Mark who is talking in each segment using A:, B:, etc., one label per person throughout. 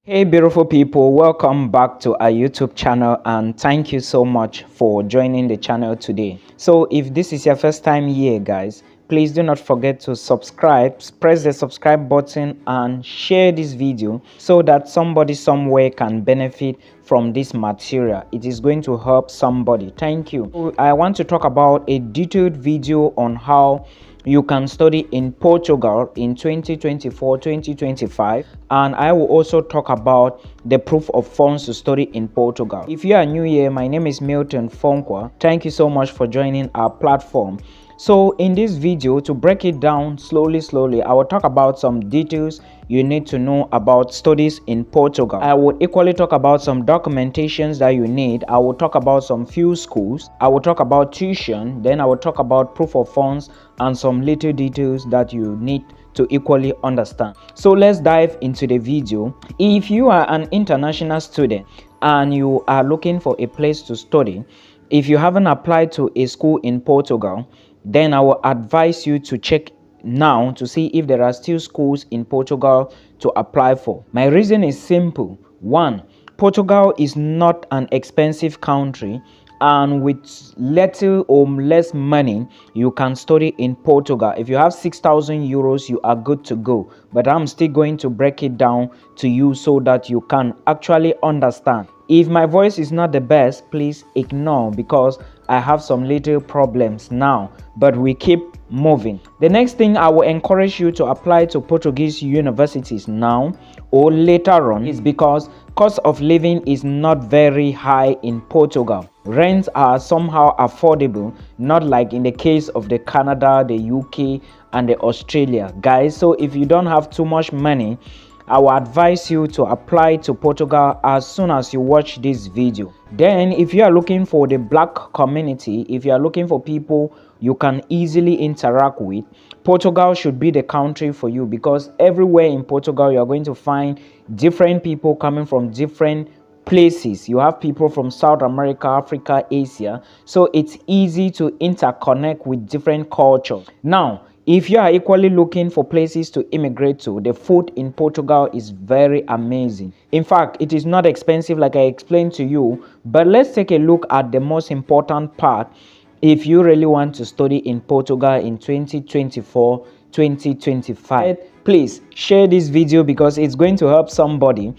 A: Hey beautiful people, welcome back to our YouTube channel and thank you so much for joining the channel today. So if this is your first time here guys, please do not forget to subscribe, press the subscribe button and share this video so that somebody somewhere can benefit from this material. It is going to help somebody. Thank you. I want to talk about a detailed video on how you can study in Portugal in 2024-2025, and I will also talk about the proof of funds to study in Portugal. If you are new here, my name is Milton Fonkwa. Thank you so much for joining our platform. So in this video, to break it down slowly, I will talk about some details you need to know about studies in Portugal. I will equally talk about some documentations that you need. I will talk about some few schools. I will talk about tuition. Then I will talk about proof of funds and some little details that you need to equally understand. So let's dive into the video. If you are an international student and you are looking for a place to study, if you haven't applied to a school in Portugal, then I will advise you to check now to see if there are still schools in Portugal to apply for. My reason is simple. One, Portugal is not an expensive country, and with little or less money you can study in Portugal. If you have 6,000 euros, you are good to go, but I'm still going to break it down to you so that you can actually understand. If my voice is not the best, please ignore because I have some little problems now, but we keep moving. The next thing I will encourage you to apply to Portuguese universities now or later on is because cost of living is not very high in Portugal. Rents are somehow affordable, not like in the case of the Canada, the UK and the Australia guys. So if you don't have too much money, I will advise you to apply to Portugal as soon as you watch this video. Then if you are looking for the black community, if you are looking for people you can easily interact with, Portugal should be the country for you, because everywhere in Portugal you are going to find different people coming from different places. You have people from South America, Africa, Asia, so it's easy to interconnect with different cultures. Now if you are equally looking for places to immigrate to, the food in Portugal is very amazing. In fact, it is not expensive like I explained to you, but let's take a look at the most important part if you really want to study in Portugal in 2024-2025. Please share this video because it's going to help somebody,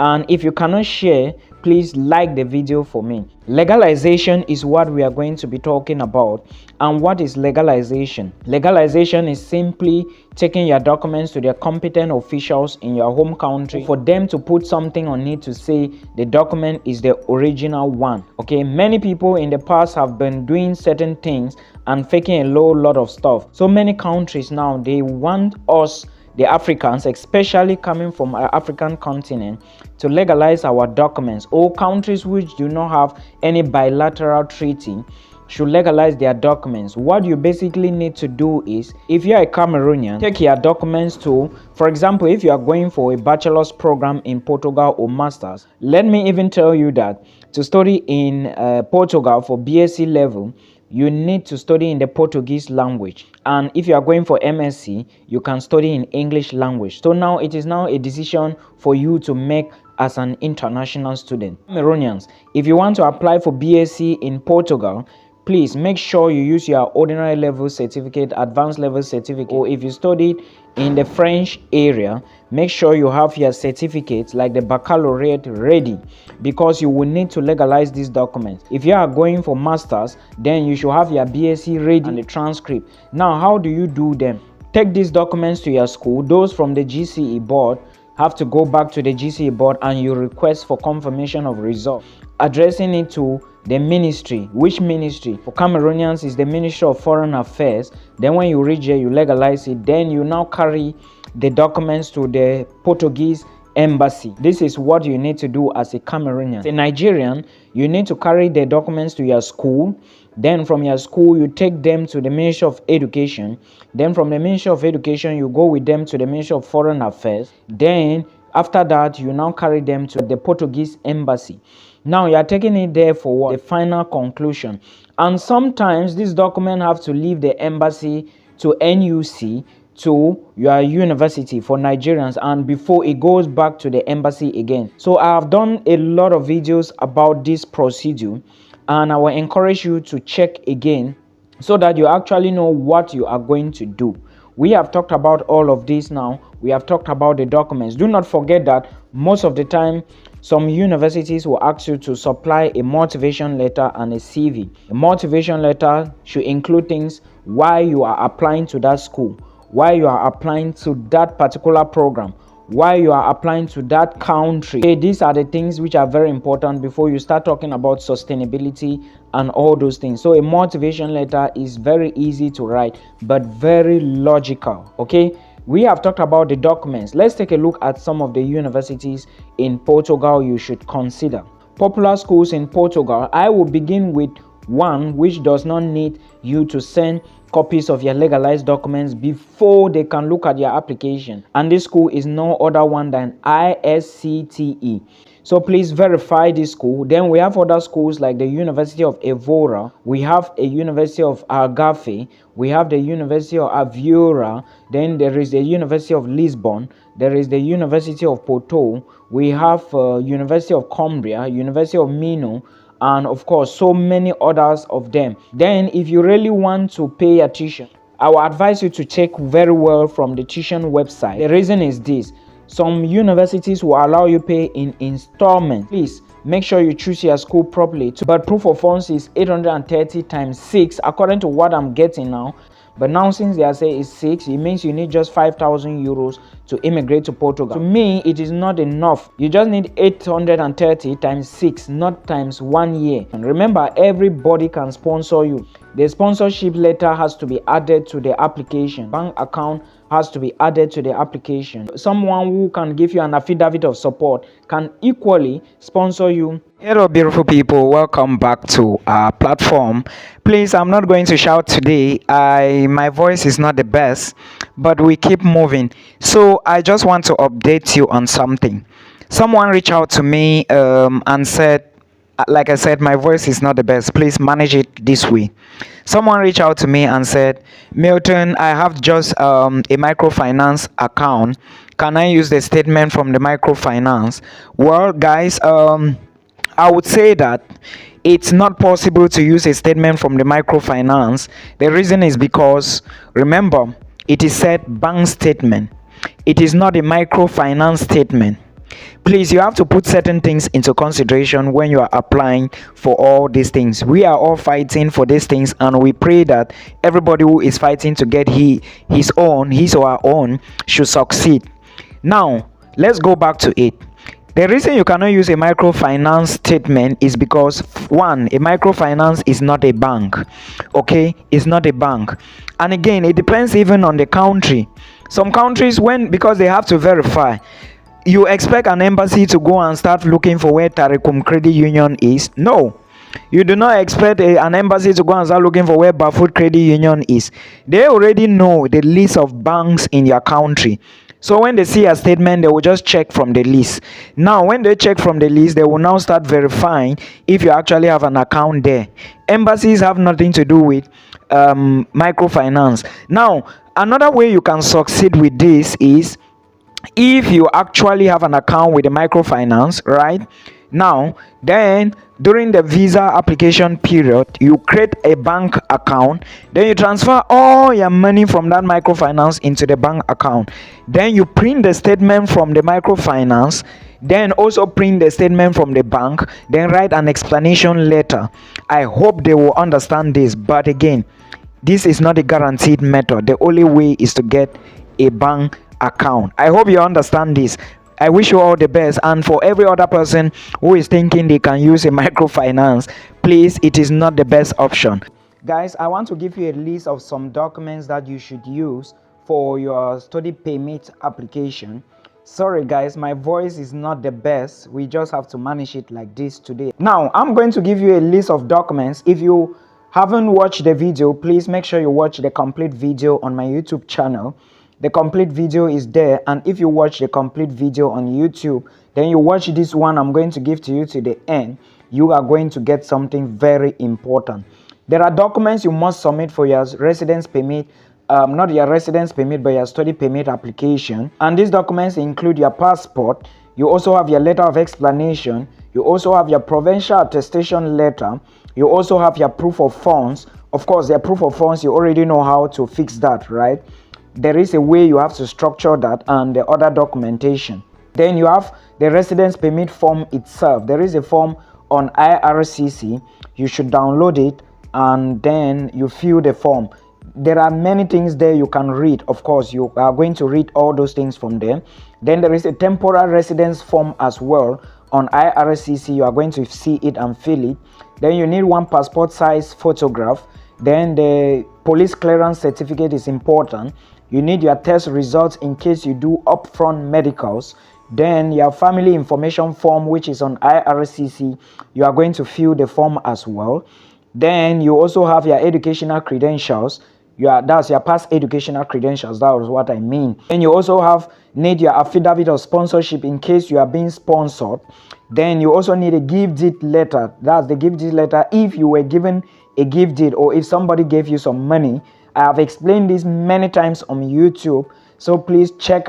A: and if you cannot share, please like the video for me. Legalization is what we are going to be talking about. And what is legalization? Legalization is simply taking your documents to the competent officials in your home country for them to put something on it to say the document is the original one. Okay, many people in the past have been doing certain things and faking a lot of stuff. So many countries now, they want us, the Africans, especially coming from our African continent, to legalize our documents. All countries which do not have any bilateral treaty should legalize their documents. What you basically need to do is, if you are a Cameroonian, take your documents to, for example, if you are going for a bachelor's program in Portugal or master's, let me even tell you that to study in Portugal for BSc level, you need to study in the Portuguese language, and if you are going for MSc, you can study in English language. So now it is now a decision for you to make as an international student. Cameroonians, if you want to apply for BSc in Portugal, please make sure you use your ordinary level certificate, advanced level certificate, or if you studied in the French area, make sure you have your certificates like the baccalaureate ready, because you will need to legalize these documents. If you are going for masters, then you should have your BSc ready and the transcript. Now how do you do them? Take these documents to your school. Those from the GCE board have to go back to the GCE board and you request for confirmation of result, addressing it to the ministry. Which ministry? For Cameroonians is the Ministry of Foreign Affairs. Then when you reach there, you legalize it. Then you now carry the documents to the Portuguese embassy. This is what you need to do as a Cameroonian. As a Nigerian, you need to carry the documents to your school. Then from your school, you take them to the Ministry of Education. Then from the Ministry of Education, you go with them to the Ministry of Foreign Affairs. Then after that, you now carry them to the Portuguese embassy. Now you are taking it there for what? The final conclusion. And sometimes this document have to leave the embassy to NUC to your university for Nigerians, and before it goes back to the embassy again. So I have done a lot of videos about this procedure, and I will encourage you to check again so that you actually know what you are going to do. We have talked about all of this now. We have talked about the documents. Do not forget that most of the time some universities will ask you to supply a motivation letter and a CV. A motivation letter should include things: why you are applying to that school, why you are applying to that particular program, why you are applying to that country. Okay, these are the things which are very important before you start talking about sustainability and all those things. So a motivation letter is very easy to write but very logical. Okay, we have talked about the documents. Let's take a look at some of the universities in Portugal you should consider. Popular schools in Portugal. I will begin with one which does not need you to send copies of your legalized documents before they can look at your application, and this school is no other one than ISCTE. So please verify this school. Then we have other schools like the University of Evora, we have a University of Algarve, we have the University of Aveiro, then there is the University of Lisbon, there is the University of Porto, we have University of Cumbria, University of Minho, and of course so many others of them. Then if you really want to pay your tuition, I will advise you to check very well from the tuition website. The reason is this: some universities will allow you pay in installments. Please make sure you choose your school properly. But proof of funds is 830 times 6 according to what I'm getting now. But now since they are saying it's 6, it means you need just 5,000 euros to immigrate to Portugal. To me, it is not enough. You just need 830 times 6, not times 1 year. And remember, everybody can sponsor you. The sponsorship letter has to be added to the application. Bank account has to be added to the application. Someone who can give you an affidavit of support can equally sponsor you. Hello beautiful people, welcome back to our platform. Please, I'm not going to shout today. My voice is not the best, but we keep moving. So I just want to update you on something. Someone reached out to me and said, like I said, my voice is not the best. Please manage it this way. Someone reached out to me and said, Milton, I have just a microfinance account. Can I use the statement from the microfinance? Well, guys, I would say that it's not possible to use a statement from the microfinance. The reason is because, remember, it is said bank statement. It is not a microfinance statement. Please, you have to put certain things into consideration when you are applying for all these things. We are all fighting for these things, and we pray that everybody who is fighting to get his or her own should succeed. Now, let's go back to it. The reason you cannot use a microfinance statement is because, one, a microfinance is not a bank. Okay, it's not a bank. And again, it depends even on the country. Some countries, because they have to verify, you expect an embassy to go and start looking for where Tarikum Credit Union is? No. You do not expect an embassy to go and start looking for where Bafood Credit Union is. They already know the list of banks in your country. So when they see a statement, they will just check from the list. Now, when they check from the list, they will now start verifying if you actually have an account there. Embassies have nothing to do with microfinance. Now, another way you can succeed with this is if you actually have an account with a microfinance, right? Now, then during the visa application period, you create a bank account, then you transfer all your money from that microfinance into the bank account. Then you print the statement from the microfinance, then also print the statement from the bank, then write an explanation letter. I hope they will understand this, but again, this is not a guaranteed method. The only way is to get a bank account. I hope you understand this. I wish you all the best. And for every other person who is thinking they can use a microfinance, please, it is not the best option. Guys, I want to give you a list of some documents that you should use for your study permit application. Sorry guys, my voice is not the best. We just have to manage it like this today. Now, I'm going to give you a list of documents. If you haven't watched the video, please make sure you watch the complete video on my YouTube channel. The complete video is there, and if you watch the complete video on YouTube, then you watch this one I'm going to give to you to the end, you are going to get something very important. There are documents you must submit for your residence permit not your residence permit but your study permit application. And these documents include your passport. You also have your letter of explanation. You also have your provincial attestation letter. You also have your proof of funds. Of course, your proof of funds, you already know how to fix that, right? There is a way you have to structure that, and the other documentation. Then you have the residence permit form itself. There is a form on IRCC. You should download it and then you fill the form. There are many things there you can read. Of course, you are going to read all those things from there. Then there is a temporary residence form as well on IRCC. You are going to see it and fill it. Then you need one passport size photograph. Then the police clearance certificate is important. You need your test results in case you do upfront medicals. Then your family information form, which is on IRCC, you are going to fill the form as well. Then you also have your educational credentials. That's your past educational credentials. That was what I mean. And you also need your affidavit of sponsorship in case you are being sponsored. Then you also need a gift deed letter. That's the gift deed letter if you were given a gift deed or if somebody gave you some money. I have explained this many times on YouTube, so please check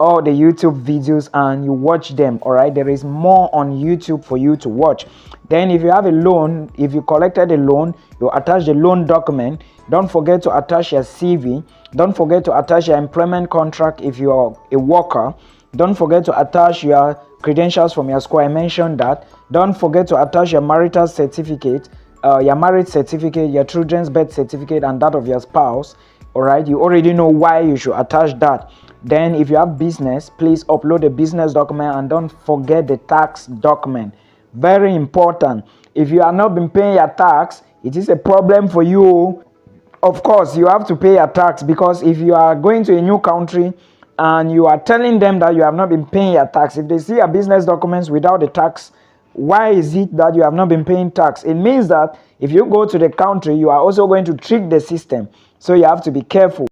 A: all the YouTube videos and you watch them. All right, there is more on YouTube for you to watch. Then if you have a loan, if you collected a loan, you attach the loan document. Don't forget to attach your CV. Don't forget to attach your employment contract if you are a worker. Don't forget to attach your credentials from your school. I mentioned that. Don't forget to attach your marital certificate, your marriage certificate, your children's birth certificate, and that of your spouse. All right, you already know why you should attach that. Then if you have business, please upload the business document, and don't forget the tax document. Very important. If you are not been paying your tax, it is a problem for you. Of course, you have to pay your tax, because if you are going to a new country and you are telling them that you have not been paying your tax, if they see your business documents without the tax, why is it that you have not been paying tax? It means that if you go to the country, you are also going to trick the system. So you have to be careful.